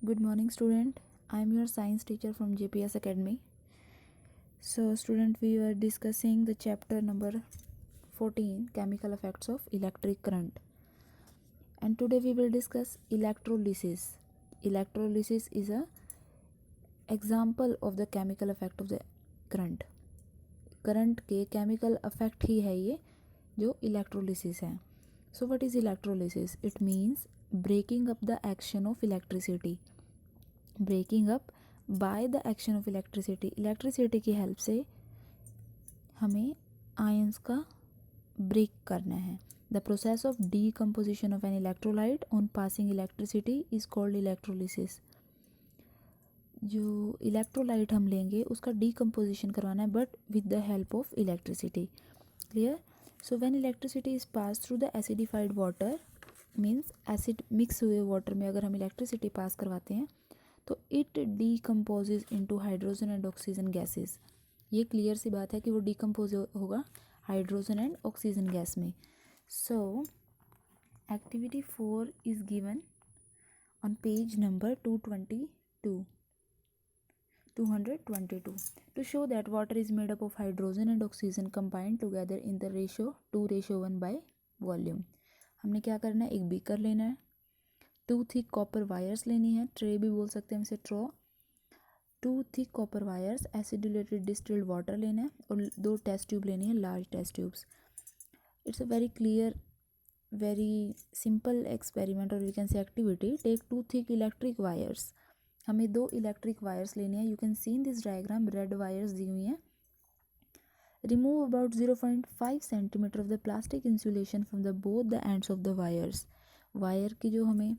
Good morning, student. I am your science teacher from JPS Academy. So, student, we were discussing the chapter number 14, chemical effects of electric current. And today we will discuss electrolysis. Electrolysis is a example of the chemical effect of the current. Current के chemical effect ही है ये जो electrolysis है. So what is electrolysis? It means breaking up the action of electricity. Breaking up by the action of electricity. Electricity की help से हमें ions का ब्रेक करना है. The process of decomposition of an electrolyte on passing electricity is called electrolysis. जो electrolyte हम लेंगे उसका डीकम्पोजिशन करवाना है but with the help of electricity. Clear? So when electricity is pass through the acidified water, means acid mix हुए water में अगर हम इलेक्ट्रिसिटी पास करवाते हैं तो it decomposes into hydrogen and oxygen gases. ये क्लियर सी बात है कि वो डीकम्पोज होगा हाइड्रोजन एंड ऑक्सीजन गैस में. सो activity 4 is given on page number 222. To show that water is made up of hydrogen and oxygen combined together in the ratio 2:1 by volume. हमने क्या करना है, एक बीकर लेना है, 2 थिक कॉपर वायर्स लेनी है, ट्रे भी बोल सकते हैं इसे, ट्रॉ, 2 thick copper wires, acidulated distilled water लेना है और 2 टेस्ट ट्यूब लेनी है, large test tubes. It's a very clear, very simple experiment और we can say activity. Take 2 thick electric wires. हमें 2 इलेक्ट्रिक वायर्स लेनी है. You can see in this diagram red wires दी हुई हैं. Remove about 0.5 centimetre of the plastic insulation from the both the ends of the wires. Wire की जो हमें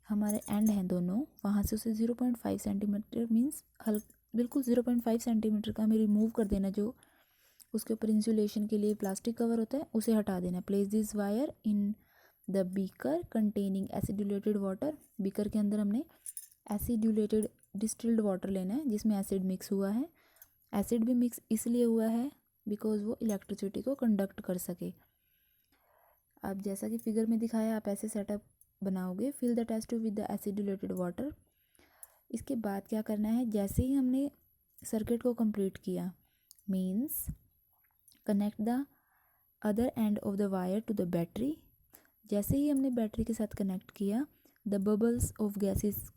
हमारे एंड हैं दोनों, वहाँ से उसे 0.5 सेंटीमीटर मीन्स बिल्कुल 0.5 सेंटीमीटर का हमें रिमूव कर देना. जो उसके ऊपर इंसुलेशन के लिए प्लास्टिक कवर होता है उसे हटा देना. Place this wire in the beaker containing acidulated water. Beaker के अंदर हमने एसिडुलेटेड डिस्टिल्ड वाटर लेना है जिसमें एसिड मिक्स हुआ है. एसिड भी मिक्स इसलिए हुआ है बिकॉज वो इलेक्ट्रिसिटी को कंडक्ट कर सके. अब जैसा कि फिगर में दिखाया आप ऐसे सेटअप बनाओगे. Fill the test tube with the acidulated water. इसके बाद क्या करना है, जैसे ही हमने सर्किट को कंप्लीट किया, means connect the other end of the wire to the battery. जैसे ही हमने बैटरी के साथ कनेक्ट किया, the bubbles of gases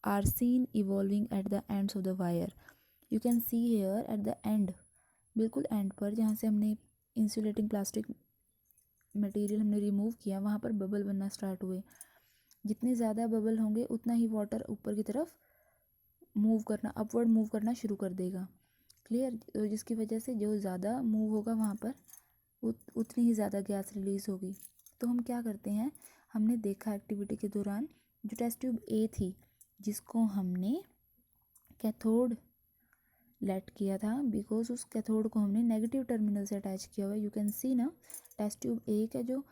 are seen evolving at the ends of the wire. You can see here at the end, बिल्कुल and पर जहाँ से हमने इंसुलेटिंग प्लास्टिक मटेरियल हमने रिमूव किया, वहाँ पर बबल बनना स्टार्ट हुए. जितने ज़्यादा बबल होंगे उतना ही वाटर ऊपर की तरफ मूव करना, अपवर्ड मूव करना शुरू कर देगा. क्लियर? तो जिसकी वजह से जो ज़्यादा मूव होगा वहाँ पर उतनी ही ज़्यादा गैस रिलीज़ होगी. तो हम क्या करते हैं, हमने देखा एक्टिविटी के दौरान जो टेस्ट ट्यूब ए थी जिसको हमने कैथोड लेट किया था, बिकॉज उस कैथोड को हमने नेगेटिव टर्मिनल से अटैच किया हुआ है. यू कैन सी ना, टेस्ट ट्यूब ए का जो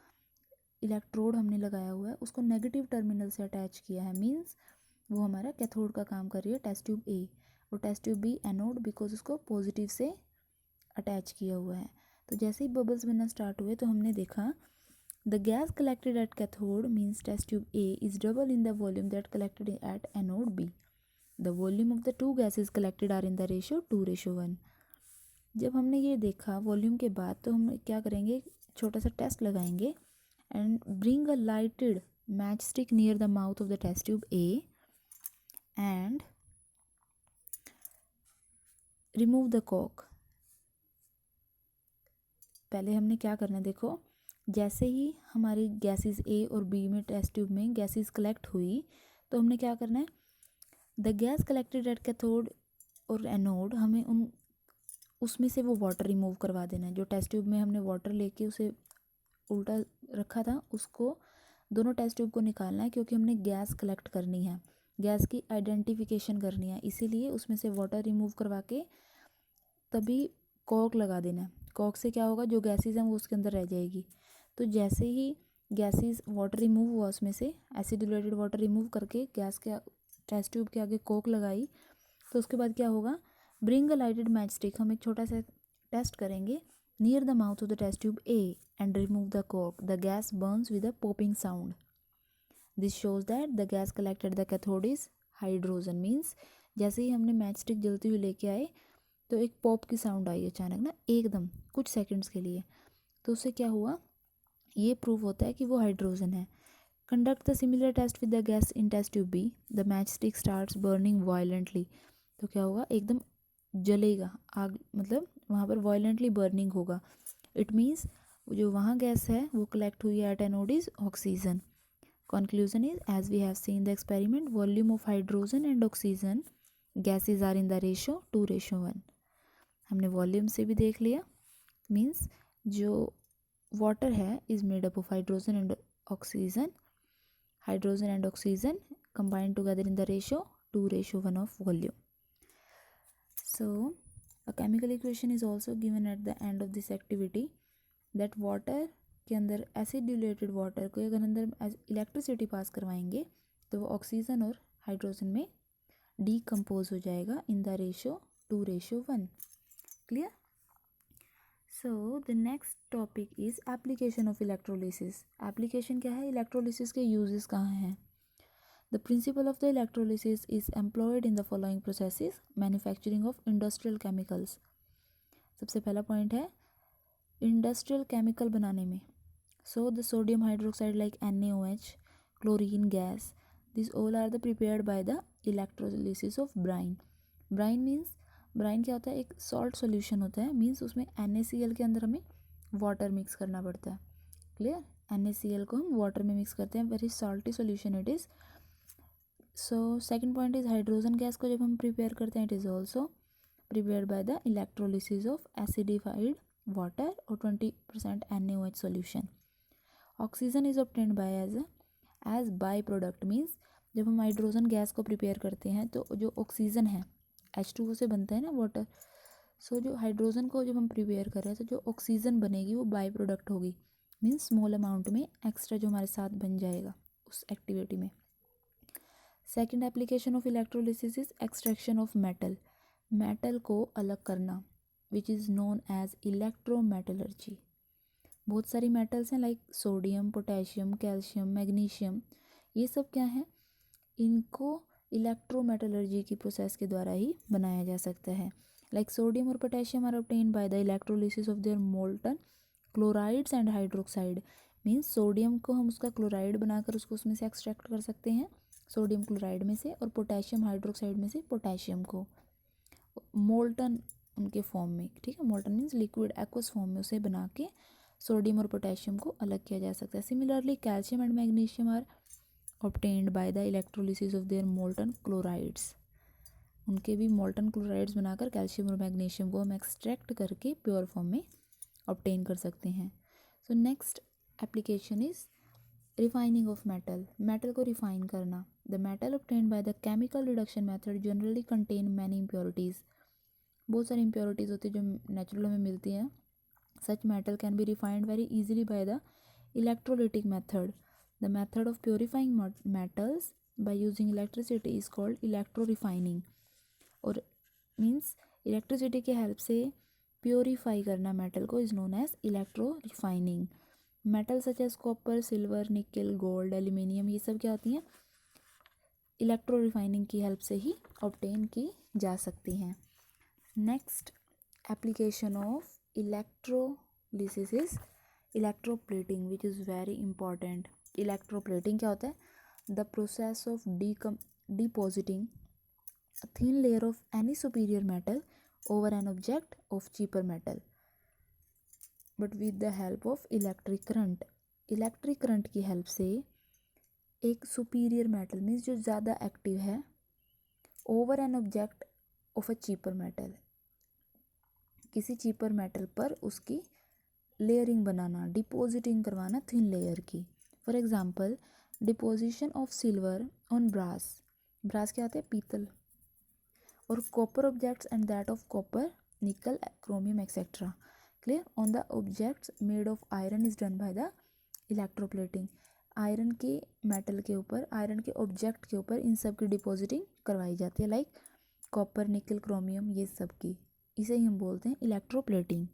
इलेक्ट्रोड हमने लगाया हुआ है उसको नेगेटिव टर्मिनल से अटैच किया है. मीन्स वो हमारा कैथोड का काम कर रही है टेस्ट ट्यूब ए, और test tube B anode, because उसको पॉजिटिव से अटैच किया हुआ है. तो जैसे ही बबल्स बनना स्टार्ट हुए तो हमने देखा the gas collected at cathode means test tube A is double in the volume that collected at anode B. The volume of the two gases collected are in the ratio 2:1. जब हमने ये देखा volume के बाद तो हम क्या करेंगे, छोटा सा टेस्ट लगाएंगे and bring a lighted match stick near the mouth of the test tube A and remove the cock. पहले हमने क्या करना है, देखो जैसे ही हमारी गैसेस ए और बी में टेस्ट ट्यूब में गैसेस कलेक्ट हुई तो हमने क्या करना है, the gas collected at cathode और एनोड, हमें उसमें से वो वाटर रिमूव करवा देना है. जो टेस्ट ट्यूब में हमने वाटर लेके उसे उल्टा रखा था उसको, दोनों टेस्ट ट्यूब को निकालना है क्योंकि हमने गैस कलेक्ट करनी है, गैस की आइडेंटिफिकेशन करनी है. इसीलिए उसमें से वाटर रिमूव करवा के तभी कॉक लगा देना है. कॉक से क्या होगा, जो गैसेस हैं वो उसके अंदर रह जाएगी. तो जैसे ही गैसेस वाटर रिमूव हुआ उसमें से एसिडुलेटेड वाटर रिमूव करके गैस के टेस्ट ट्यूब के आगे कॉक लगाई, तो उसके बाद क्या होगा, bring a lighted match stick. हम एक छोटा सा टेस्ट करेंगे near the mouth of the test tube A and remove the cock. The gas burns with a popping sound. This shows that the gas collected the cathode is hydrogen means जैसे ही हमने match stick जलती हुई लेके आए तो एक pop की साउंड आई अचानक ना, एकदम कुछ सेकंड्स के लिए, तो उससे क्या हुआ, ये प्रूव होता है कि वो हाइड्रोजन है। Conduct the similar test with the gas in test tube B, the match stick starts burning violently, तो क्या होगा, एकदम जलेगा आग, मतलब वहाँ पर वायलेंटली बर्निंग होगा। इट मीन्स जो वहाँ गैस है वो कलेक्ट हुई है at anode is oxygen. Conclusion is, as we have seen the experiment, volume of hydrogen and oxygen gases are in the ratio 2:1। हमने वॉल्यूम से भी देख लिया, मीन्स जो वाटर है is made up of hydrogen and oxygen, hydrogen and oxygen combined together in the ratio 2:1 of volume. So a chemical equation is also given at the end of this activity that water के अंदर एसिडुलेटेड water को अगर अंदर electricity pass करवाएंगे तो वो oxygen और hydrogen में डीकम्पोज हो जाएगा in the ratio 2:1। Clear. So the next topic is application of electrolysis. Application क्या है, इलेक्ट्रोलिसिस के यूजेस कहाँ हैं। The principle of the electrolysis is employed in the following processes, manufacturing of industrial chemicals. सबसे पहला point है industrial chemical बनाने में। So the sodium hydroxide like NaOH, chlorine gas, these all are the prepared by the electrolysis of brine. Brine means, brine क्या होता है, एक salt solution होता है, means उसमें NaCl के अंदर हमें water mix करना पड़ता है। क्लियर, NaCl को हम water में mix करते हैं, very salty solution it is. So second point is hydrogen gas को जब हम prepare करते हैं it is also prepared by the electrolysis of acidified water और 20% NaOH solution. Oxygen is obtained by as by product, means जब हम hydrogen gas को prepare करते हैं तो जो ऑक्सीजन है H2O से बनता है ना वाटर, सो जो हाइड्रोजन को जब हम प्रिपेयर कर रहे हैं तो जो ऑक्सीजन बनेगी वो बाई प्रोडक्ट होगी, मीन्स स्मॉल अमाउंट में एक्स्ट्रा जो हमारे साथ बन जाएगा उस एक्टिविटी में। Second application of electrolysis is extraction of metal, metal को अलग करना, which is known as electrometallurgy. बहुत सारी मेटल्स हैं like sodium, potassium, calcium, magnesium, ये सब क्या है, इनको इलेक्ट्रोमेटलर्जी की प्रोसेस के द्वारा ही बनाया जा सकता है। लाइक सोडियम और potassium are obtained by the electrolysis of their molten chlorides and hydroxide, means sodium को हम उसका क्लोराइड बनाकर उसको उसमें से एक्सट्रैक्ट कर सकते हैं, सोडियम क्लोराइड में से, और पोटेशियम हाइड्रोक्साइड में से पोटेशियम को मोल्टन उनके फॉर्म में, ठीक है, molten means liquid aqueous form में उसे बना के सोडियम और पोटेशियम को अलग किया जा सकता है। Similarly calcium and magnesium are obtained by the electrolysis of their molten chlorides, उनके भी मोल्टन क्लोराइड्स बनाकर कैल्शियम और मैग्नीशियम को हम एक्सट्रैक्ट करके प्योर फॉर्म में ऑब्टेन कर सकते हैं। So next application is refining of metal, metal को रिफाइन करना। The metal obtained by the chemical reduction method generally contain many impurities, बहुत सारी इम्प्योरिटीज़ होती है जो नेचुरल में मिलती हैं। Such metal can be refined very easily by the electrolytic method. The method of purifying metals by using electricity is called electro-refining. और means electricity के help से purify करना metal को is known as electro-refining. Metals such as copper, silver, nickel, gold, aluminium, ये सब क्या होती हैं, electro-refining की help से ही obtain की जा सकती हैं। Next application of electrolysis is electroplating, which is very important. Electroplating क्या होता है, the process of depositing a thin layer of any superior metal over an object of cheaper metal but with the help of electric current. Electric current की help से एक superior metal means जो ज़्यादा active है over an object of a cheaper metal, किसी cheaper metal पर उसकी layering बनाना, depositing करवाना थिन लेयर की। For example deposition of silver on brass, brass क्या होता है, पीतल, और copper objects and that of copper, nickel, chromium etcetera. Clear, on the objects made of iron is done by the electroplating. Iron के metal के ऊपर, iron के object के ऊपर इन सब की डिपॉजिटिंग करवाई जाती है, लाइक कॉपर, निकल, क्रोमियम, ये सब की, इसे ही हम बोलते हैं इलेक्ट्रोप्लेटिंग।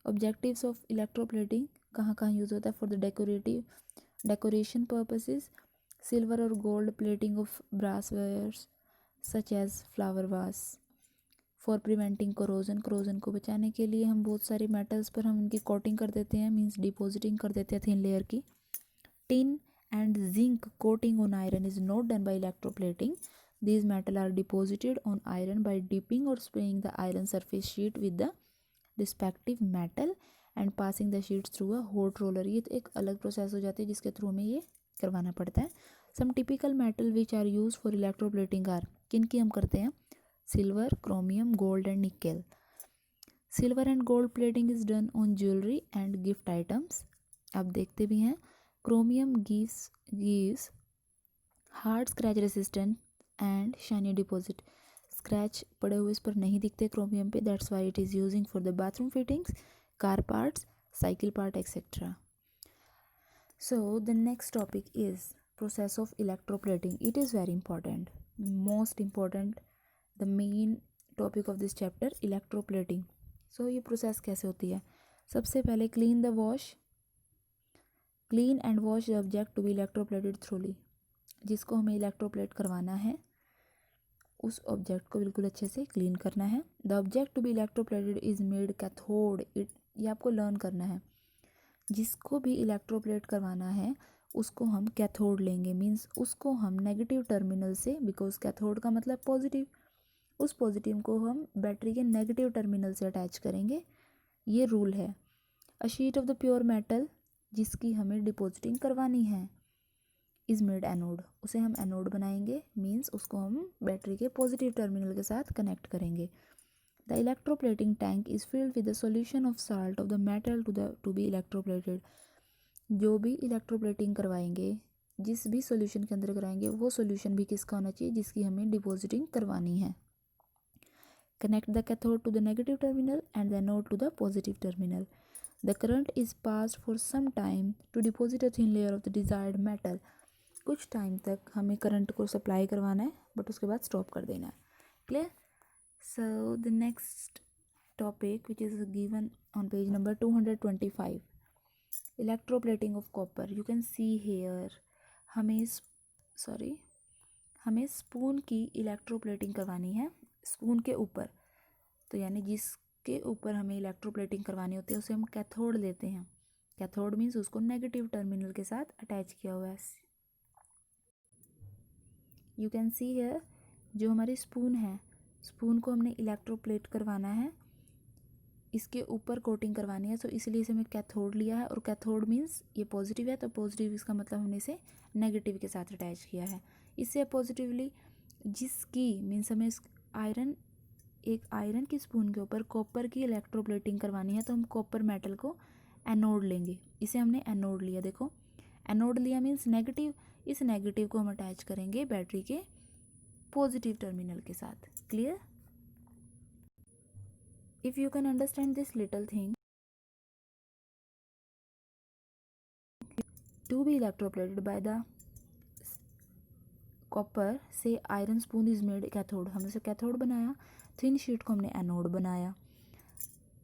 ऑब्जेक्टिव्स ऑफ इलेक्ट्रोप्लेटिंग कहाँ कहाँ यूज़ होता है, for the decoration purposes, silver और gold plating of brass wares such as flower vase for preventing corrosion, corrosion को बचाने के लिए हम बहुत सारे मेटल्स पर हम उनकी कोटिंग कर देते हैं, मीन्स डिपॉजिटिंग कर देते हैं थिन लेयर की. Tin and zinc coating on iron is not done by electroplating. These metals are deposited on iron by dipping or spraying the iron surface sheet with the respective metal and passing the sheets through a hot roller. ये तो एक अलग process हो जाती है जिसके through हमें ये करवाना पड़ता है. Some typical metal which are used for electroplating are, किन की हम करते हैं, silver, chromium, gold and nickel. Silver and gold plating is done on jewellery and gift items. आप देखते भी हैं. Chromium gives hard scratch resistant and shiny deposit. Scratch पड़े हुए इस पर नहीं दिखते क्रोमियम पे. That's why it is using for the bathroom fittings, car parts, cycle part etcetera. So the next topic is process of electroplating. It is very important, most important, the main topic of this chapter, electroplating. So ये process कैसे होती है. सबसे पहले clean and wash the object to be electroplated thoroughly. जिसको हमें electroplate करवाना है उस ऑब्जेक्ट को बिल्कुल अच्छे से क्लीन करना है. The object to be electroplated is made cathode. ये आपको लर्न करना है. जिसको भी इलेक्ट्रोप्लेट करवाना है उसको हम कैथोड लेंगे, मीन्स उसको हम नेगेटिव टर्मिनल से, बिकॉज कैथोड का मतलब पॉजिटिव, उस पॉजिटिव को हम बैटरी के नेगेटिव टर्मिनल से अटैच करेंगे. ये रूल है. A sheet of the pure metal जिसकी हमें डिपॉजिटिंग करवानी है इज मेड एनोड. उसे हम एनोड बनाएंगे, मीन्स उसको हम बैटरी के पॉजिटिव टर्मिनल के साथ कनेक्ट करेंगे. The electroplating tank is filled with the solution of salt of the metal to be electroplated. जो भी इलेक्ट्रोप्लेटिंग करवाएंगे, जिस भी सॉल्यूशन के अंदर कराएंगे, वो सॉल्यूशन भी किसका होना चाहिए, जिसकी हमें डिपॉजिटिंग करवानी है. Connect the cathode to the negative terminal and the anode to the positive terminal. The current is passed for some time to deposit a thin layer of the desired metal. कुछ time तक हमें current को supply करवाना है, but उसके बाद stop कर देना है. Clear. So the next topic which is given on page number 225, electroplating of copper. You can see here हमें स्पून की इलेक्ट्रोप्लेटिंग करवानी है स्पून के ऊपर. तो यानी जिसके ऊपर हमें इलेक्ट्रोप्लेटिंग करवानी होती है उसे हम कैथोड लेते हैं. कैथोड मीन्स उसको नेगेटिव टर्मिनल के साथ अटैच किया हुआ है. यू कैन सी है जो हमारी स्पून है, स्पून को हमने इलेक्ट्रोप्लेट करवाना है, इसके ऊपर कोटिंग करवानी है. सो इसलिए इसे हमने कैथोड लिया है. और कैथोड मीन्स ये पॉजिटिव है, तो पॉजिटिव इसका मतलब हमने इसे नेगेटिव के साथ अटैच किया है. इससे पॉजिटिवली जिसकी मीन्स हमें एक आयरन की स्पून के ऊपर कॉपर की इलेक्ट्रोप्लेटिंग करवानी है, तो हम कॉपर मेटल को एनोड लेंगे. इसे हमने एनोड लिया. देखो एनोड लिया मीन्स नेगेटिव. इस नेगेटिव को हम अटैच करेंगे बैटरी के पॉजिटिव टर्मिनल के साथ. Clear. If you can understand this little thing, to be electroplated by the copper से iron spoon is made cathode. हमने से कैथोड बनाया, थिन शीट को हमने एनोड बनाया.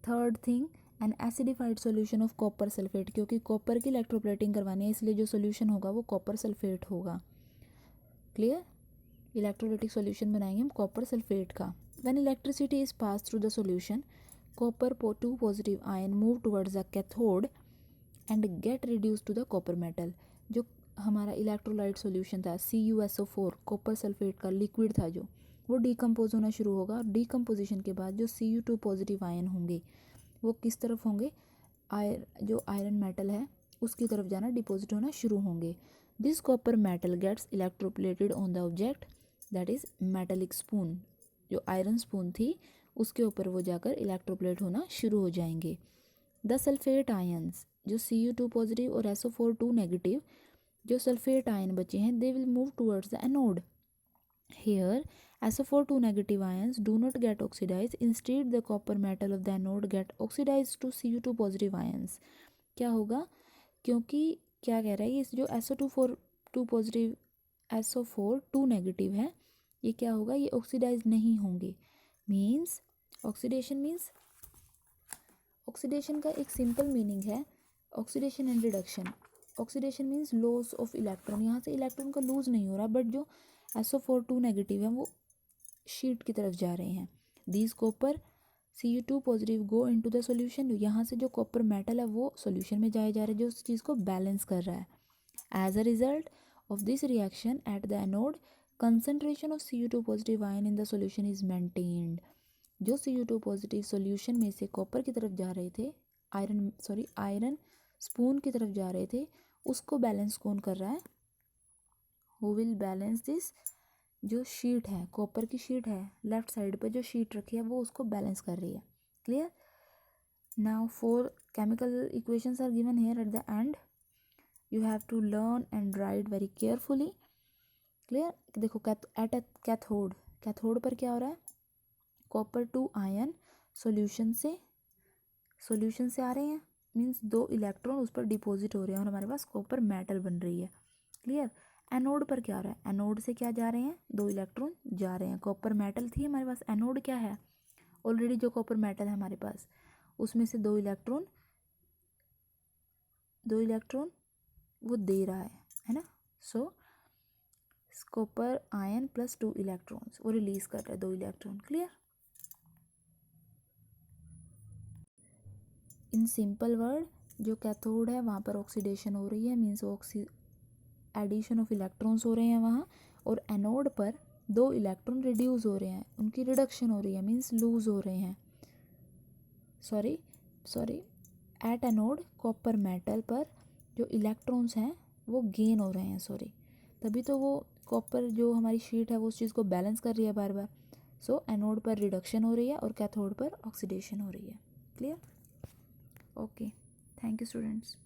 Third thing, an acidified solution of copper sulphate. क्योंकि copper की electroplating करवानी है इसलिए जो सॉल्यूशन होगा वो कॉपर सल्फेट होगा. क्लियर. इलेक्ट्रोलाइटिक सॉल्यूशन बनाएंगे हम कॉपर सल्फेट का. When electricity is pass through the solution, copper two positive ion move towards the cathode and get reduce to the copper metal. जो हमारा इलेक्ट्रोलाइट सॉल्यूशन था CuSO4 copper sulphate का liquid था, जो वो डिकम्पोज होना शुरू होगा. और डिकम्पोजिशन के बाद जो Cu2 पॉजिटिव आयन होंगे वो किस तरफ होंगे, जो आयरन मेटल है उसकी तरफ जाना, डिपॉजिट होना शुरू होंगे. This copper metal gets electroplated on the object that is metallic spoon. जो आयरन स्पून थी उसके ऊपर वो जाकर इलेक्ट्रोप्लेट होना शुरू हो जाएंगे. द सल्फेट आयन्स, जो Cu2 पॉजिटिव और SO4 2 नेगेटिव, जो सल्फेट आयन बचे हैं, they will move towards the anode. Here SO4 2 negative ions do not get oxidized. Instead, the copper metal of the anode get oxidized to Cu2 positive ions. क्या होगा, क्योंकि क्या कह रहा है ये जो SO4 2 पॉजिटिव SO4 2 नेगेटिव है, ये क्या होगा, ये ऑक्सीडाइज नहीं होंगे. मीन्स ऑक्सीडेशन का एक सिंपल मीनिंग है oxidation and reduction. Oxidation means loss of electron, यहाँ से इलेक्ट्रॉन का लूज नहीं हो रहा, बट जो SO4 नेगेटिव है वो शीट की तरफ जा रहे हैं। These copper Cu2 positive go into the solution, यहाँ से जो कॉपर मेटल है वो सॉल्यूशन में जाए जा रहे हैं, जो उस चीज़ को बैलेंस कर रहा है। As a result of this reaction at the anode concentration of Cu2 positive ion in the solution is maintained. जो Cu2 पॉजिटिव सॉल्यूशन में से कॉपर की तरफ जा रहे थे, आयरन स्पून की तरफ जा रहे थे, उसको बैलेंस कौन कर रहा है? Who will balance this? जो शीट है, कॉपर की शीट है, लेफ्ट साइड पर जो शीट रखी है वो उसको बैलेंस कर रही है। Clear? Now 4 chemical equations are given here at the end. You have to learn and write very carefully. Clear? देखो एट कैथोड पर क्या हो रहा है? कॉपर 2 आयन सॉल्यूशन से आ रहे हैं, मीन्स 2 इलेक्ट्रॉन उस पर डिपॉजिट हो रहे हैं और हमारे पास कॉपर मेटल बन रही है। क्लियर? एनोड पर क्या हो रहा है? एनोड से क्या जा रहे हैं? 2 इलेक्ट्रॉन जा रहे हैं। कॉपर मेटल थी हमारे पास, एनोड क्या है? ऑलरेडी जो कॉपर मेटल है हमारे पास उसमें से 2 इलेक्ट्रॉन वो दे रहा है ना। सो कॉपर आयन प्लस 2 इलेक्ट्रॉन्स वो रिलीज कर रहा है 2 electron. Clear? In simple word, जो कैथोड है वहाँ पर ऑक्सीडेशन हो रही है, मीन्स एडिशन ऑफ इलेक्ट्रॉन्स हो रहे हैं वहाँ, और एनोड पर 2 इलेक्ट्रॉन रिड्यूस हो रहे हैं, उनकी रिडक्शन हो रही है, मीन्स लूज हो रहे हैं। Sorry at anode copper metal पर जो इलेक्ट्रॉन्स हैं वो गेन हो रहे हैं, तभी तो वो कॉपर जो हमारी शीट है वो उस चीज़ को बैलेंस कर रही है बार बार। सो एनोड पर रिडक्शन हो रही है और कैथोड पर ऑक्सीडेशन हो रही है। Clear? Okay, thank you students.